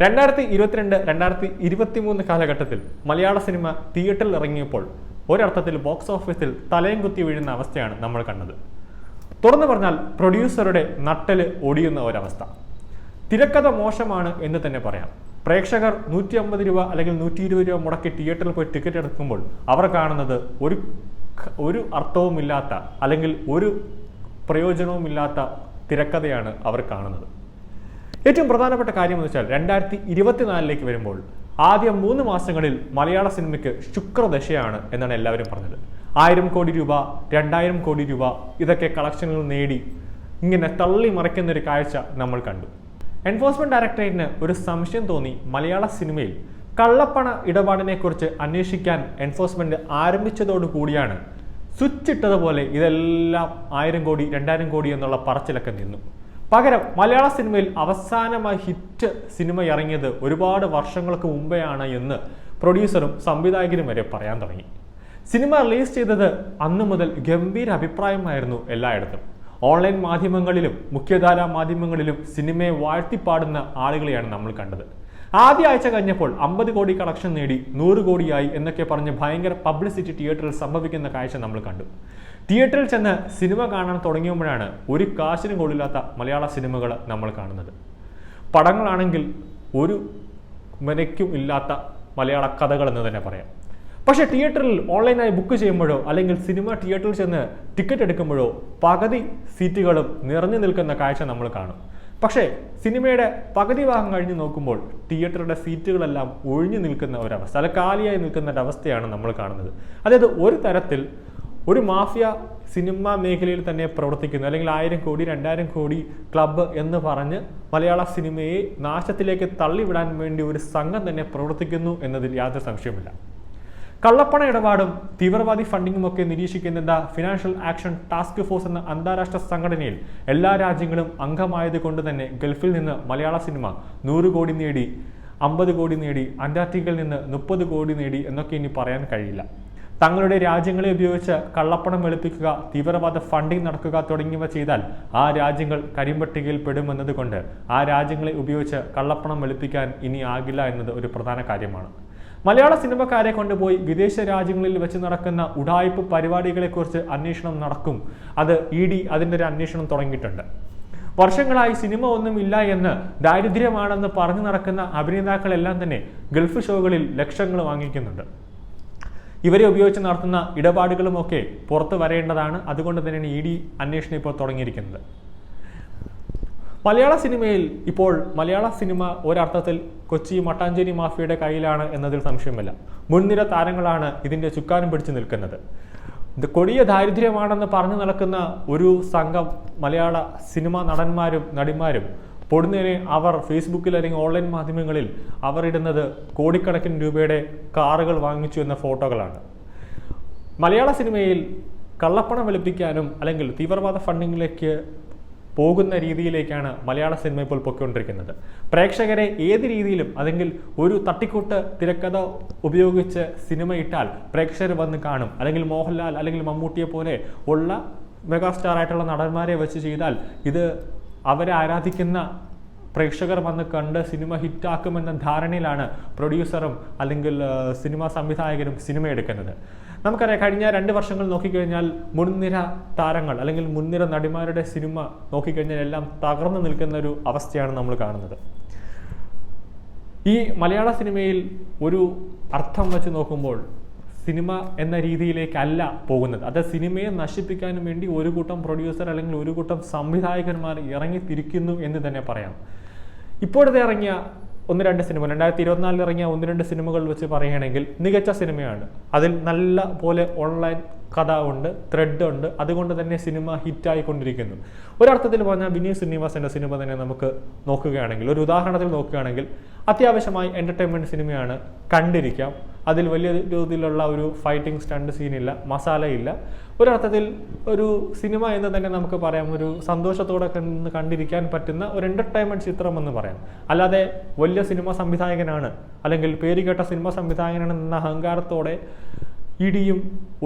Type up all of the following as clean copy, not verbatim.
2022-2023 കാലഘട്ടത്തിൽ മലയാള സിനിമ തിയേറ്ററിൽ ഇറങ്ങിയപ്പോൾ ഒരർത്ഥത്തിൽ ബോക്സ് ഓഫീസിൽ തലയും കുത്തി വീഴുന്ന അവസ്ഥയാണ് നമ്മൾ കണ്ടത്. തുറന്നു പറഞ്ഞാൽ പ്രൊഡ്യൂസറുടെ നട്ടല് ഒടിയുന്ന ഒരവസ്ഥ. തിരക്കഥ മോശമാണ് എന്ന് തന്നെ പറയാം. പ്രേക്ഷകർ 150 രൂപ അല്ലെങ്കിൽ 120 രൂപ മുടക്കി തിയേറ്ററിൽ പോയി ടിക്കറ്റ് എടുക്കുമ്പോൾ അവർ കാണുന്നത് ഒരു അർത്ഥവുമില്ലാത്ത അല്ലെങ്കിൽ ഒരു പ്രയോജനവുമില്ലാത്ത തിരക്കഥയാണ് അവർ കാണുന്നത്. ഏറ്റവും പ്രധാനപ്പെട്ട കാര്യം എന്ന് വെച്ചാൽ 2024 വരുമ്പോൾ ആദ്യ 3 മാസങ്ങളിൽ മലയാള സിനിമയ്ക്ക് ശുക്രദശയാണ് എന്നാണ് എല്ലാവരും പറഞ്ഞത്. 1000 കോടി രൂപ, 2000 കോടി രൂപ ഇതൊക്കെ കളക്ഷനുകൾ നേടി ഇങ്ങനെ തള്ളി മറിക്കുന്ന ഒരു കാഴ്ച നമ്മൾ കണ്ടു. എൻഫോഴ്സ്മെന്റ് ഡയറക്ടറേറ്റിന് ഒരു സംശയം തോന്നി. മലയാള സിനിമയിൽ കള്ളപ്പണ ഇടപാടിനെ കുറിച്ച് അന്വേഷിക്കാൻ എൻഫോഴ്സ്മെന്റ് ആരംഭിച്ചതോടുകൂടിയാണ് സ്വിച്ച് ഇട്ടതുപോലെ ഇതെല്ലാം 1000 കോടി 2000 കോടി എന്നുള്ള പറച്ചിലൊക്കെ നിന്നു. പകരം മലയാള സിനിമയിൽ അവസാനമായി ഹിറ്റ് സിനിമ ഇറങ്ങിയത് ഒരുപാട് വർഷങ്ങൾക്ക് മുമ്പെയാണ് എന്ന് പ്രൊഡ്യൂസറും സംവിധായകരും വരെ പറയാൻ തുടങ്ങി. സിനിമ റിലീസ് ചെയ്തത് അന്നു മുതൽ ഗംഭീര അഭിപ്രായമായിരുന്നു എല്ലായിടത്തും. ഓൺലൈൻ മാധ്യമങ്ങളിലും മുഖ്യധാരാ മാധ്യമങ്ങളിലും സിനിമയെ വാഴ്ത്തിപ്പാടുന്ന ആളുകളെയാണ് നമ്മൾ കണ്ടത്. ആദ്യ ആഴ്ച കഴിഞ്ഞപ്പോൾ 50 കോടി കളക്ഷൻ നേടി 100 കോടിയായി എന്നൊക്കെ പറഞ്ഞ് ഭയങ്കര പബ്ലിസിറ്റി തിയേറ്ററിൽ സംഭവിക്കുന്ന കാഴ്ച നമ്മൾ കണ്ടു. തിയേറ്ററിൽ ചെന്ന് സിനിമ കാണാൻ തുടങ്ങിയപ്പോഴാണ് ഒരു കാശിനും കൊള്ളില്ലാത്ത മലയാള സിനിമകൾ നമ്മൾ കാണുന്നത്. പടങ്ങളാണെങ്കിൽ ഒരു മെനയ്ക്കും ഇല്ലാത്ത മലയാള കഥകൾ എന്ന് തന്നെ പറയാം. പക്ഷേ തിയേറ്ററിൽ ഓൺലൈനായി ബുക്ക് ചെയ്യുമ്പോഴോ അല്ലെങ്കിൽ സിനിമ തിയേറ്ററിൽ ചെന്ന് ടിക്കറ്റ് എടുക്കുമ്പോഴോ പകുതി സീറ്റുകളും നിറഞ്ഞു നിൽക്കുന്ന കാഴ്ച നമ്മൾ കാണും. പക്ഷേ സിനിമയുടെ പകുതി ഭാഗം കഴിഞ്ഞ് നോക്കുമ്പോൾ തിയേറ്ററുടെ സീറ്റുകളെല്ലാം ഒഴിഞ്ഞു നിൽക്കുന്ന ഒരവസ്ഥ, അല്ല കാലിയായി നിൽക്കുന്ന ഒരവസ്ഥയാണ് നമ്മൾ കാണുന്നത്. അതായത് ഒരു തരത്തിൽ ഒരു മാഫിയ സിനിമാ മേഖലയിൽ തന്നെ പ്രവർത്തിക്കുന്നു, അല്ലെങ്കിൽ 1000 കോടി 2000 കോടി ക്ലബ്ബ് എന്ന് പറഞ്ഞ് മലയാള സിനിമയെ നാശത്തിലേക്ക് തള്ളിവിടാൻ വേണ്ടി ഒരു സംഘം തന്നെ പ്രവർത്തിക്കുന്നു എന്നതിൽ യാതൊരു സംശയമില്ല. കള്ളപ്പണ ഇടപാടും തീവ്രവാദി ഫണ്ടിങ്ങും ഒക്കെ നിരീക്ഷിക്കുന്ന ഫിനാൻഷ്യൽ ആക്ഷൻ ടാസ്ക് ഫോഴ്സ് എന്ന അന്താരാഷ്ട്ര സംഘടനയിൽ എല്ലാ രാജ്യങ്ങളും അംഗമായത് കൊണ്ട് തന്നെ ഗൾഫിൽ നിന്ന് മലയാള സിനിമ 100 കോടി നേടി, 50 കോടി നേടി, അന്റാർട്ടിക്കയിൽ നിന്ന് 30 കോടി നേടി എന്നൊക്കെ ഇനി പറയാൻ കഴിയില്ല. തങ്ങളുടെ രാജ്യങ്ങളെ ഉപയോഗിച്ച് കള്ളപ്പണം വെളുപ്പിക്കുക, തീവ്രവാദ ഫണ്ടിങ് നടക്കുക തുടങ്ങിയവ ചെയ്താൽ ആ രാജ്യങ്ങൾ കരിമ്പട്ടികയിൽ പെടുമെന്നത് കൊണ്ട് ആ രാജ്യങ്ങളെ ഉപയോഗിച്ച് കള്ളപ്പണം വെളുപ്പിക്കാൻ ഇനി ആകില്ല എന്നത് ഒരു പ്രധാന കാര്യമാണ്. മലയാള സിനിമക്കാരെ കൊണ്ടുപോയി വിദേശ രാജ്യങ്ങളിൽ വെച്ച് നടക്കുന്ന ഉഡായിപ്പ് പരിപാടികളെക്കുറിച്ച് അന്വേഷണം നടക്കും. അത് ED അതിൻ്റെ ഒരു അന്വേഷണം തുടങ്ങിയിട്ടുണ്ട്. വർഷങ്ങളായി സിനിമ ഒന്നും ഇല്ല എന്ന് ദാരിദ്ര്യമാണെന്ന് പറഞ്ഞു നടക്കുന്ന അഭിനേതാക്കളെല്ലാം തന്നെ ഗൾഫ് ഷോകളിൽ ലക്ഷങ്ങൾ വാങ്ങിക്കുന്നുണ്ട്. ഇവരെ ഉപയോഗിച്ച് നടത്തുന്ന ഇടപാടുകളുമൊക്കെ പുറത്തു വരേണ്ടതാണ്. അതുകൊണ്ട് തന്നെയാണ് ED അന്വേഷണം ഇപ്പോൾ തുടങ്ങിയിരിക്കുന്നത്. മലയാള സിനിമയിൽ ഇപ്പോൾ മലയാള സിനിമ ഒരർത്ഥത്തിൽ കൊച്ചി മട്ടാഞ്ചേരി മാഫിയയുടെ കയ്യിലാണ് എന്നതിൽ സംശയമില്ല. മുൻനിര താരങ്ങളാണ് ഇതിൻ്റെ ചുക്കാനും പിടിച്ചു നിൽക്കുന്നത്. ഇത് കൊടിയ ദാരിദ്ര്യമാണെന്ന് പറഞ്ഞു നടക്കുന്ന ഒരു സംഘം മലയാള സിനിമാ നടന്മാരും നടിമാരും പൊടുന്നതിനെ അവർ ഫേസ്ബുക്കിൽ അല്ലെങ്കിൽ ഓൺലൈൻ മാധ്യമങ്ങളിൽ അവർ ഇടുന്നത് കോടിക്കണക്കിന് രൂപയുടെ കാറുകൾ വാങ്ങിച്ചു എന്ന ഫോട്ടോകളാണ്. മലയാള സിനിമയിൽ കള്ളപ്പണം വെളുപ്പിക്കാനും അല്ലെങ്കിൽ തീവ്രവാദ ഫണ്ടിങ്ങിലേക്ക് പോകുന്ന രീതിയിലേക്കാണ് മലയാള സിനിമ ഇപ്പോൾ പൊയ്ക്കൊണ്ടിരിക്കുന്നത്. പ്രേക്ഷകരെ ഏത് രീതിയിലും അല്ലെങ്കിൽ ഒരു തട്ടിക്കൂട്ട് തിരക്കഥ ഉപയോഗിച്ച് സിനിമ ഇട്ടാൽ പ്രേക്ഷകർ വന്ന് കാണും. അല്ലെങ്കിൽ മോഹൻലാൽ അല്ലെങ്കിൽ മമ്മൂട്ടിയെ പോലെ ഉള്ള മെഗാസ്റ്റാർ ആയിട്ടുള്ള നടന്മാരെ വെച്ച് ചെയ്താൽ ഇത് അവരെ ആരാധിക്കുന്ന പ്രേക്ഷകർ വന്ന് കണ്ട് സിനിമ ഹിറ്റാക്കുമെന്ന ധാരണയിലാണ് പ്രൊഡ്യൂസറും അല്ലെങ്കിൽ സിനിമാ സംവിധായകരും സിനിമ എടുക്കുന്നത്. നമുക്കറിയാം, കഴിഞ്ഞ 2 വർഷങ്ങൾ നോക്കിക്കഴിഞ്ഞാൽ മുൻനിര താരങ്ങൾ അല്ലെങ്കിൽ മുൻനിര നടിമാരുടെ സിനിമ നോക്കിക്കഴിഞ്ഞാൽ എല്ലാം തകർന്നു നിൽക്കുന്ന ഒരു അവസ്ഥയാണ് നമ്മൾ കാണുന്നത്. ഈ മലയാള സിനിമയിൽ ഒരു അർത്ഥം വെച്ച് നോക്കുമ്പോൾ സിനിമ എന്ന രീതിയിലേക്കല്ല പോകുന്നത്. അത് സിനിമയെ നശിപ്പിക്കാനും വേണ്ടി ഒരു കൂട്ടം പ്രൊഡ്യൂസർ അല്ലെങ്കിൽ ഒരു കൂട്ടം സംവിധായകന്മാർ ഇറങ്ങിത്തിരിക്കുന്നു എന്ന് തന്നെ പറയാം. ഇപ്പോഴത്തെ ഇറങ്ങിയ 1-2 സിനിമ 2024 ഇറങ്ങിയ 1-2 സിനിമകൾ വെച്ച് പറയുകയാണെങ്കിൽ മികച്ച സിനിമയാണ്. അതിൽ നല്ല പോലെ ഓൺലൈൻ കഥ ഉണ്ട്, ത്രെഡ് ഉണ്ട്. അതുകൊണ്ട് തന്നെ സിനിമ ഹിറ്റായിക്കൊണ്ടിരിക്കുന്നു. ഒരർത്ഥത്തിൽ പറഞ്ഞാൽ വിനീത് ശ്രീനിവാസന്റെ സിനിമ തന്നെ നമുക്ക് നോക്കുകയാണെങ്കിൽ, ഒരു ഉദാഹരണത്തിൽ നോക്കുകയാണെങ്കിൽ അത്യാവശ്യമായി എൻ്റർടൈൻമെൻറ്റ് സിനിമയാണ്, കണ്ടിരിക്കാം. അതിൽ വലിയ രീതിയിലുള്ള ഒരു ഫൈറ്റിംഗ് സ്റ്റണ്ട് സീനില്ല, മസാലയില്ല. ഒരർത്ഥത്തിൽ ഒരു സിനിമ എന്ന് തന്നെ നമുക്ക് പറയാം, ഒരു സന്തോഷത്തോടെ കണ്ടിരിക്കാൻ പറ്റുന്ന ഒരു എൻ്റർടൈൻമെൻറ്റ് ചിത്രം എന്ന് പറയാം. അല്ലാതെ വലിയ സിനിമ സംവിധായകനാണ് അല്ലെങ്കിൽ പേരുകേട്ട സിനിമ സംവിധായകനാണെന്ന അഹങ്കാരത്തോടെ EDയും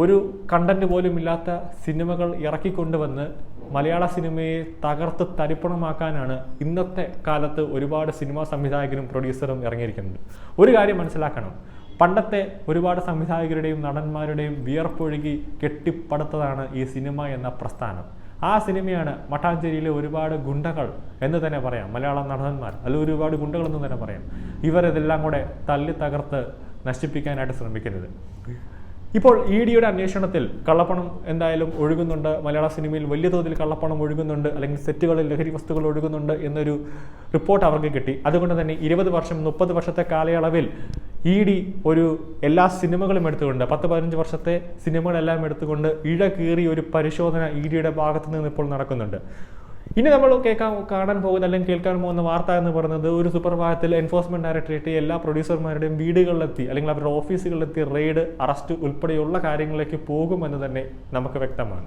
ഒരു കണ്ടന്റ് പോലും ഇല്ലാത്ത സിനിമകൾ ഇറക്കിക്കൊണ്ടുവന്ന് മലയാള സിനിമയെ തകർത്ത് തരിപ്പണമാക്കാനാണ് ഇന്നത്തെ കാലത്ത് ഒരുപാട് സിനിമാ സംവിധായകരും പ്രൊഡ്യൂസറും ഇറങ്ങിയിരിക്കുന്നത്. ഒരു കാര്യം മനസ്സിലാക്കണം, പണ്ടത്തെ ഒരുപാട് സംവിധായകരുടെയും നടന്മാരുടെയും വിയർപ്പൊഴുകി കെട്ടിപ്പടുത്തതാണ് ഈ സിനിമ എന്ന പ്രസ്ഥാനം. ആ സിനിമയാണ് മട്ടാഞ്ചേരിയിലെ ഒരുപാട് ഗുണ്ടകൾ എന്ന് തന്നെ പറയാം, മലയാള നടന്മാർ അല്ല ഒരുപാട് ഗുണ്ടകൾ എന്ന് തന്നെ പറയാം, ഇവരിതെല്ലാം കൂടെ തല്ലി തകർത്ത് നശിപ്പിക്കാനായിട്ട് ശ്രമിക്കുന്നത്. ഇപ്പോൾ EDയുടെ അന്വേഷണത്തിൽ കള്ളപ്പണം എന്തായാലും ഒഴുകുന്നുണ്ട്, മലയാള സിനിമയിൽ വലിയ തോതിൽ കള്ളപ്പണം ഒഴുകുന്നുണ്ട്, അല്ലെങ്കിൽ സെറ്റുകളിൽ ലഹരി വസ്തുക്കൾ ഒഴുകുന്നുണ്ട് എന്നൊരു റിപ്പോർട്ട് അവർക്ക് കിട്ടി. അതുകൊണ്ട് തന്നെ 20 വർഷം 30 വർഷത്തെ കാലയളവിൽ ED എല്ലാ സിനിമകളും എടുത്തുകൊണ്ട് 10-15 വർഷത്തെ സിനിമകളെല്ലാം എടുത്തുകൊണ്ട് കീറി ഒരു പരിശോധന EDയുടെ ഭാഗത്തു നിന്ന് ഇപ്പോൾ നടക്കുന്നുണ്ട്. ഇനി നമ്മൾ കാണാൻ പോകുന്ന അല്ലെങ്കിൽ കേൾക്കാൻ പോകുന്ന വാർത്ത എന്ന് പറയുന്നത് ഒരു സുപ്രഭാതത്തിൽ എൻഫോഴ്സ്മെന്റ് ഡയറക്ടറേറ്റ് എല്ലാ പ്രൊഡ്യൂസർമാരുടെയും വീടുകളിലെത്തി അല്ലെങ്കിൽ അവരുടെ ഓഫീസുകളിലെത്തി റെയ്ഡ്, അറസ്റ്റ് ഉൾപ്പെടെയുള്ള കാര്യങ്ങളിലേക്ക് പോകുമെന്ന് തന്നെ നമുക്ക് വ്യക്തമാണ്.